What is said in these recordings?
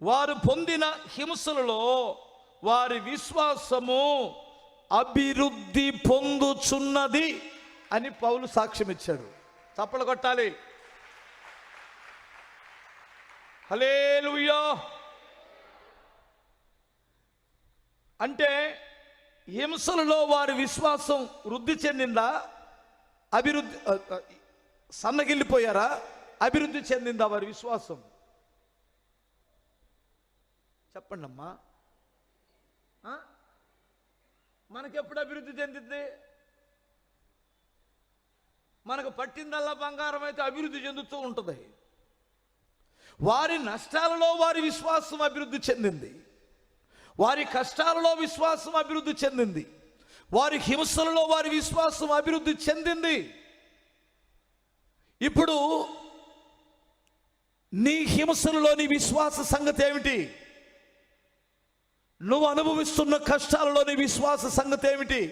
వారు పొందిన హింసలలో వారి విశ్వాసము అభివృద్ధి పొందుచున్నది అని పౌలు సాక్ష్యం ఇచ్చాడు. చప్పలు కొట్టాలి. హల్లెలూయా. అంటే హింసలలో వారి విశ్వాసం వృద్ధి చెందిందా, అభివృద్ధి సన్నగిల్లిపోయారా, అభివృద్ధి చెందిందా వారి విశ్వాసం? చెప్పండి అమ్మా. మనకెప్పుడు అభివృద్ధి చెందింది? మనకు పట్టిందల్లా బంగారం అయితే అభివృద్ధి చెందుతూ ఉంటుంది. వారి నష్టాలలో వారి విశ్వాసం అభివృద్ధి చెందింది, వారి కష్టాలలో విశ్వాసం అభివృద్ధి చెందింది, వారి హింసలలో వారి విశ్వాసం అభివృద్ధి చెందింది. ఇప్పుడు నీ హింసలలోని విశ్వాస సంగతి ఏమిటి? నువ్వు అనుభవిస్తున్న కష్టాలలోని విశ్వాస సంగతి ఏమిటి?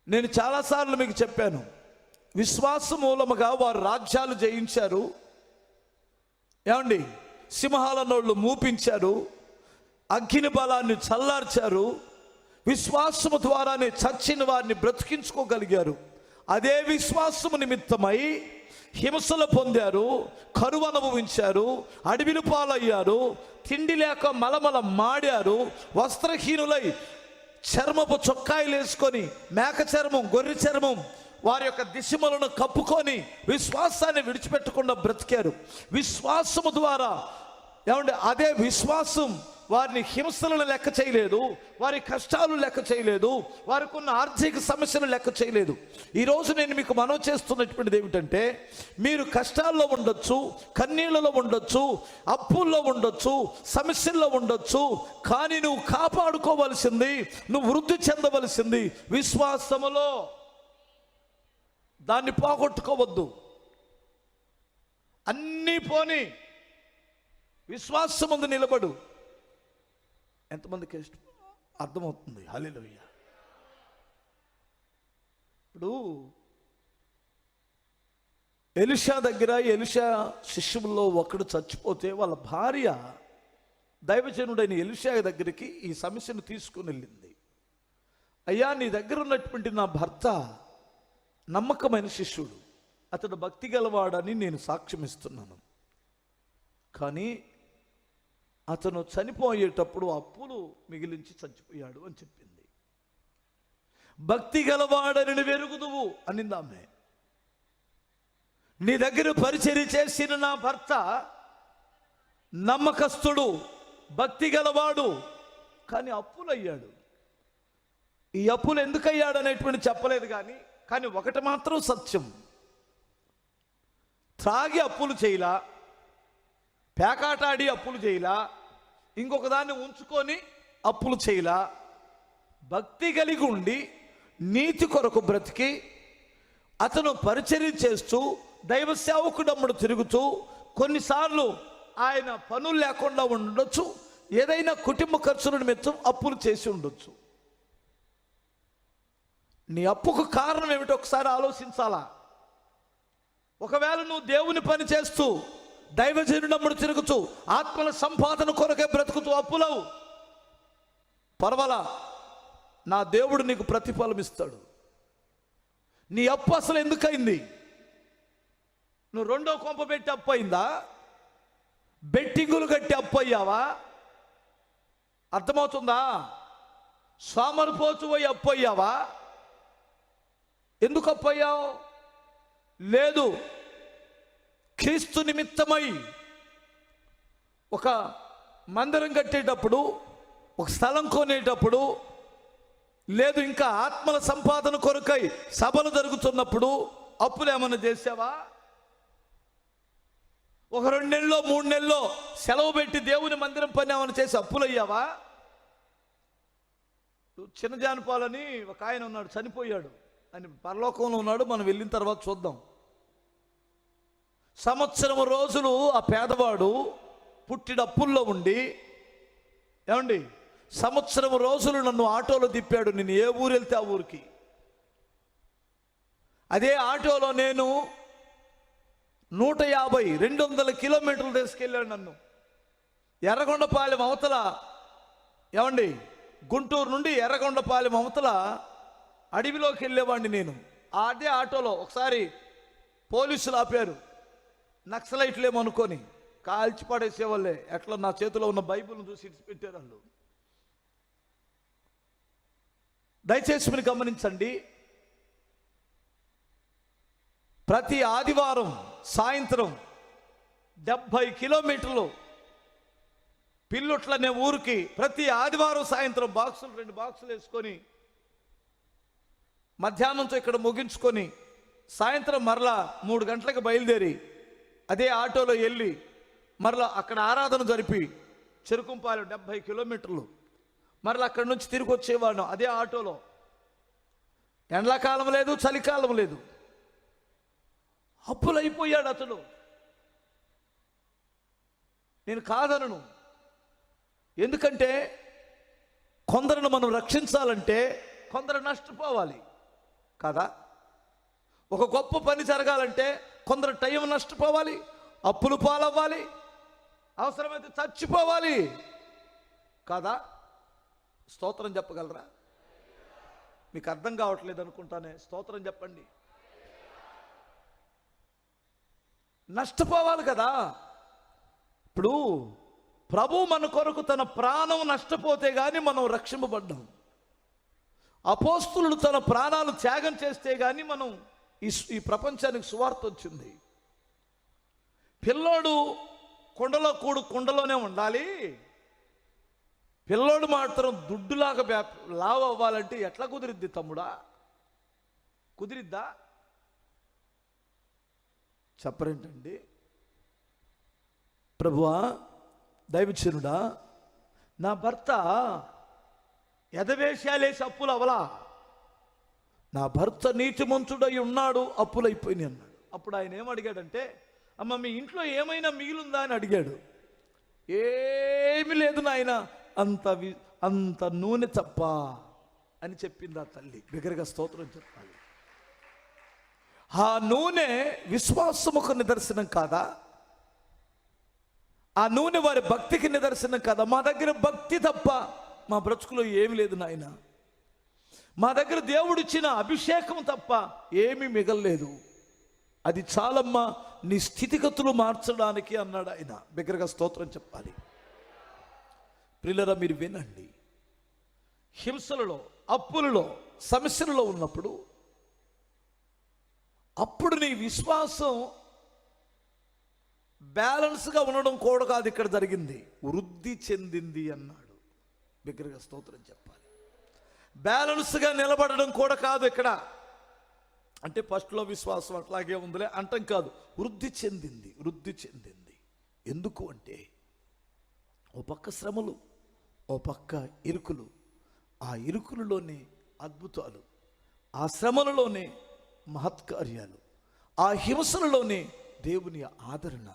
నేను చాలాసార్లు మీకు చెప్పాను, విశ్వాస మూలముగా వారు రాజ్యాలు జయించారు. ఏమండి, సింహాల నోళ్ళు మూపించారు, అగ్ని బలాన్ని చల్లార్చారు, విశ్వాసము ద్వారానే చచ్చిన వారిని బ్రతికించుకోగలిగారు. అదే విశ్వాసము నిమిత్తమై హింసలు పొందారు, కరువు అనుభవించారు, అడవిలు పాలయ్యారు, తిండి లేక మలమల మాడారు, వస్త్రహీనులై చర్మపు చొక్కాయిలు వేసుకొని మేక చర్మం, గొర్రె చర్మం వారి యొక్క దిశములను కప్పుకొని విశ్వాసాన్ని విడిచిపెట్టకుండా బ్రతికారు. విశ్వాసము ద్వారా ఏమంటే అదే విశ్వాసం వారిని హింసలను లెక్క చేయలేదు, వారి కష్టాలు లెక్క చేయలేదు, వారికి ఉన్న ఆర్థిక సమస్యలు లెక్క చేయలేదు. ఈరోజు నేను మీకు మనవి చేస్తున్నటువంటిది ఏమిటంటే, మీరు కష్టాల్లో ఉండొచ్చు, కన్నీళ్లలో ఉండొచ్చు, అప్పుల్లో ఉండొచ్చు, సమస్యల్లో ఉండొచ్చు, కానీ నువ్వు కాపాడుకోవలసింది, నువ్వు వృద్ధి చెందవలసింది విశ్వాసములో. దాన్ని పోగొట్టుకోవద్దు. అన్నీ పోని విశ్వాసం ముందు నిలబడు. ఎంతమందికి అర్థమవుతుంది? హల్లెలూయా. ఇప్పుడు ఎలీషా దగ్గర, ఎలీషా శిష్యుల్లో ఒకడు చచ్చిపోతే వాళ్ళ భార్య దైవజనుడైన ఎలీషా దగ్గరికి ఈ సమస్యను తీసుకుని వెళ్ళింది. అయ్యా, నీ దగ్గర ఉన్నటువంటి నా భర్త నమ్మకమైన శిష్యుడు, అతడు భక్తి గలవాడని నేను సాక్ష్యం ఇస్తున్నాను, కానీ అతను చనిపోయేటప్పుడు అప్పులు మిగిలించి చచ్చిపోయాడు అని చెప్పింది. భక్తి గలవాడని వెరుగుదువు అనింది ఆమె. నీ దగ్గర పరిచర్య చేసిన నా భర్త నమ్మకస్తుడు, భక్తి గలవాడు, కానీ అప్పులయ్యాడు. ఈ అప్పులు ఎందుకు అయ్యాడు అనేటువంటి చెప్పలేదు, కానీ ఒకటి మాత్రం సత్యం, త్రాగి అప్పులు చేయలా, పేకాటాడి అప్పులు చేయలా, ఇంకొక దాన్ని ఉంచుకొని అప్పులు చేయలా, భక్తి కలిగి ఉండి నీతి కొరకు బ్రతికి అతను పరిచర్య చేస్తూ దైవ సేవకుడమ్ముడు తిరుగుతూ, కొన్నిసార్లు ఆయన పనులు లేకుండా ఉండొచ్చు, ఏదైనా కుటుంబ ఖర్చుల నిమిత్తం అప్పులు చేసి ఉండొచ్చు. నీ అప్పుకు కారణం ఏమిటో ఒకసారి ఆలోచించాలా. ఒకవేళ నువ్వు దేవుని పని చేస్తూ దైవజనుడమ్ముడు తిరుగుతూ ఆత్మల సంపాదన కొరకే బ్రతుకుతూ అప్పులవు, పర్వాలా, నా దేవుడు నీకు ప్రతిఫలం ఇస్తాడు. నీ అప్పు అసలు ఎందుకయింది? నువ్వు రెండో కొంప పెట్టి అప్పు అయిందా? బెట్టింగులు కట్టి అప్పు అయ్యావా? అర్థమవుతుందా? సోమరిపోతు పోయి అప్పు అయ్యావా? ఎందుకు అప్పు అయ్యావు? లేదు, క్రీస్తు నిమిత్తమై ఒక మందిరం కట్టేటప్పుడు, ఒక స్థలం కొనేటప్పుడు, లేదు ఇంకా ఆత్మల సంపాదన కొరకై సభలు జరుగుతున్నప్పుడు అప్పులు ఏమన్నా చేసావా? ఒక 2 నెలల్లో 3 నెలల్లో సెలవు పెట్టి దేవుని మందిరం పని ఏమైనా చేసి అప్పులు అయ్యావా? చిన్న జానపాలని ఒక ఆయన ఉన్నాడు, చనిపోయాడు, ఆయన పరలోకంలో ఉన్నాడు, మనం వెళ్ళిన తర్వాత చూద్దాం. సంవత్సరం రోజులు ఆ పేదవాడు పుట్టిడప్పుల్లో ఉండి, ఏమండి, సంవత్సరం రోజులు నన్ను ఆటోలో తిప్పాడు. నేను ఏ ఊరు వెళ్తే ఆ ఊరికి, అదే ఆటోలో నేను 150 200 కిలోమీటర్లు తీసుకెళ్ళాడు నన్ను. ఎర్రగొండపాలెం అవతల, ఏమండి, గుంటూరు నుండి ఎర్రగొండపాలెం అవతల అడవిలోకి వెళ్ళేవాడిని నేను. అదే ఆటోలో ఒకసారి పోలీసులు ఆపారు. నక్సలైట్లేమనుకొని కాల్చి పడేసేవాళ్ళే. ఎట్లా నా చేతిలో ఉన్న బైబిల్ని చూసి పెట్టారు వాళ్ళు. దయచేసి మీరు గమనించండి, ప్రతి ఆదివారం సాయంత్రం 70 కిలోమీటర్లు పిల్లుట్లనే ఊరికి ప్రతి ఆదివారం సాయంత్రం 2 బాక్సులు వేసుకొని మధ్యాహ్నంతో ఇక్కడ ముగించుకొని సాయంత్రం మరలా 3 గంటలకు బయలుదేరి అదే ఆటోలో వెళ్ళి మరలా అక్కడ ఆరాధన జరిపి చెరుకుంపాలెం 70 కిలోమీటర్లు మరలా అక్కడి నుంచి తిరిగి వచ్చేవాడు అదే ఆటోలో. ఎండాకాలం లేదు, చలికాలం లేదు. అప్పులైపోయాడు అతడు. నేను కాదనను, ఎందుకంటే కొందరిని మనం రక్షించాలంటే కొందరు నష్టపోవాలి కదా. ఒక గొప్ప పని జరగాలంటే కొందరు టైం నష్టపోవాలి, అప్పులు పాలవ్వాలి, అవసరమైతే చచ్చిపోవాలి కదా. స్తోత్రం చెప్పగలరా? మీకు అర్థం కావట్లేదు అనుకుంటానే. స్తోత్రం చెప్పండి. నష్టపోవాలి కదా. ఇప్పుడు ప్రభు మన కొరకు తన ప్రాణం నష్టపోతే గాని మనం రక్షింపబడ్డాం. అపోస్తులు తన ప్రాణాలు త్యాగం చేస్తే గాని మనం ఈ ప్రపంచానికి సువార్త వచ్చింది. పిల్లోడు కుండలోనే ఉండాలి, పిల్లోడు మాత్రం దుడ్డులాగా లావు అవ్వాలంటే ఎట్లా కుదిరిద్ది తమ్ముడా? కుదిరిద్దా? చెప్పరేంటండి? ప్రభువా, దైవజనుడా, నా భర్త ఎదవేశాలేసి అప్పులు అవలా, నా భర్త నీతిమంతుడై ఉన్నాడు, అప్పులైపోయినాయి అన్నాడు. అప్పుడు ఆయన ఏమడిగాడంటే, అమ్మ మీ ఇంట్లో ఏమైనా మిగిలిందా అని అడిగాడు. ఏమీ లేదు నాయన, అంత నూనె తప్ప అని చెప్పింది ఆ తల్లి. బిగ్గరగా స్తోత్రం చెప్పాలి. ఆ నూనె విశ్వాసముకు నిదర్శనం కాదా? ఆ నూనె వారి భక్తికి నిదర్శనం కదా. మా దగ్గర భక్తి తప్ప మా బ్రతుకులో ఏమి లేదు నాయన. మా దగ్గర దేవుడిచ్చిన అభిషేకం తప్ప ఏమీ మిగలలేదు. అది చాలమ్మా నీ స్థితిగతులు మార్చడానికి అన్నాడు ఆయన. బిగ్గరగా స్తోత్రం చెప్పాలి. ప్రియులారా, మీరు వినండి. హింసలలో, అప్పులలో, సమస్యలలో ఉన్నప్పుడు అప్పుడు నీ విశ్వాసం బ్యాలెన్స్గా ఉండడం కూడా కాదు ఇక్కడ జరిగింది, వృద్ధి చెందింది అన్నాడు. బిగ్గరగా స్తోత్రం చెప్పాలి. బ్యాలెన్స్గా నిలబడడం కూడా కాదు ఇక్కడ. అంటే ఫస్ట్లో విశ్వాసం అట్లాగే ఉందిలే అంటాం కాదు, వృద్ధి చెందింది, వృద్ధి చెందింది. ఎందుకు అంటే ఓ పక్క శ్రమలు, ఓ పక్క ఇరుకులు, ఆ ఇరుకులలోనే అద్భుతాలు, ఆ శ్రమలలోనే మహత్కార్యాలు, ఆ హింసలలోనే దేవుని ఆదరణ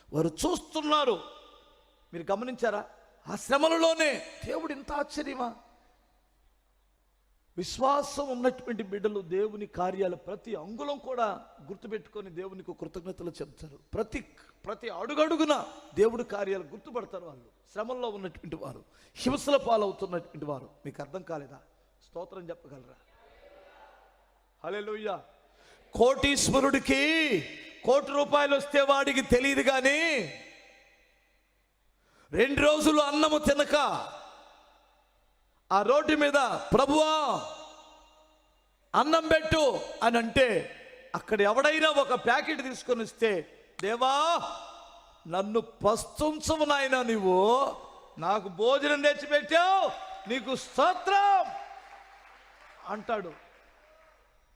వారు చూస్తున్నారు. మీరు గమనించారా? ఆ శ్రమలలోనే దేవుడు ఇంత ఆశ్చర్యమా? విశ్వాసం ఉన్నటువంటి బిడ్డలు దేవుని కార్యాలు ప్రతి అంగుళం కూడా గుర్తుపెట్టుకొని దేవునికి కృతజ్ఞతలు చెప్తారు. ప్రతి అడుగడుగున దేవుడి కార్యాలు గుర్తుపడతారు వాళ్ళు. శ్రమల్లో ఉన్నటువంటి వారు, హింసల పాలవుతున్నటువంటి వారు. మీకు అర్థం కాలేదా? స్తోత్రం చెప్పగలరా? హల్లెలూయా. కోటీశ్వరుడికి ₹1 వస్తే వాడికి తెలియదు కానీ 2 రోజులు అన్నము తినక ఆ రోడ్డు మీద ప్రభువా అన్నం పెట్టు అని అంటే అక్కడ ఎవడైనా ఒక ప్యాకెట్ తీసుకొని వస్తే, దేవా నన్ను పస్తుంచవు నాయనా, నువ్వు నాకు భోజనం తెచ్చిపెట్టావు, నీకు స్తోత్రం అంటాడు.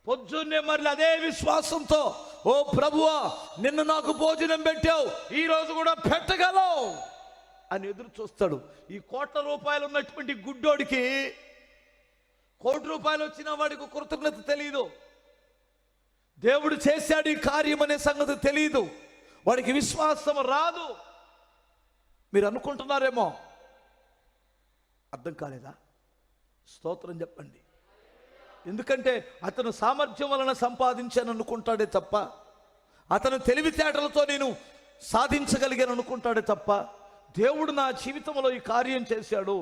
పొద్దున్నే మరి అదే విశ్వాసంతో, ఓ ప్రభువా నిన్ను నాకు భోజనం పెట్టావు, ఈరోజు కూడా పెట్టగలవు అని ఎదురు చూస్తాడు. ఈ ₹1,00,00,000 ఉన్నటువంటి గుడ్డోడికి ₹1,00,00,000 వచ్చిన వాడికి కృతజ్ఞత తెలియదు. దేవుడు చేశాడు ఈ కార్యం అనే సంగతి తెలియదు. వాడికి విశ్వాసం రాదు. మీరు అనుకుంటున్నారేమో. అర్థం కాలేదా? స్తోత్రం చెప్పండి. ఎందుకంటే అతను సామర్థ్యం వలన సంపాదించాను అనుకుంటాడే తప్ప అతను తెలివితేటలతో నేను సాధించగలిగాను అనుకుంటాడే తప్ప, దేవుడు నా జీవితంలో ఈ కార్యం చేశాడు,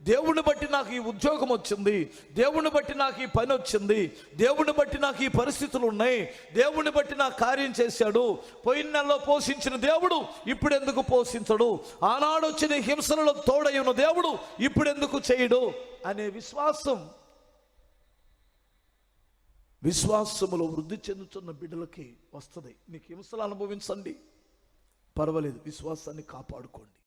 దేవుడిని బట్టి నాకు ఈ ఉద్యోగం వచ్చింది, దేవుడిని బట్టి నాకు ఈ పని వచ్చింది, దేవుడిని బట్టి నాకు ఈ పరిస్థితులు ఉన్నాయి, దేవుడిని బట్టి నాకు కార్యం చేశాడు, పోయిన నెలలో పోషించిన దేవుడు ఇప్పుడు ఎందుకు పోషించడు, ఆనాడు వచ్చిన హింసలలో తోడై ఉన్న దేవుడు ఇప్పుడు ఎందుకు చేయడు అనే విశ్వాసములో వృద్ధి చెందుతున్న బిడ్డలకి వస్తుంది. మీకు హింసలు అనుభవించండి, పర్వాలేదు, విశ్వాసాన్ని కాపాడుకోండి.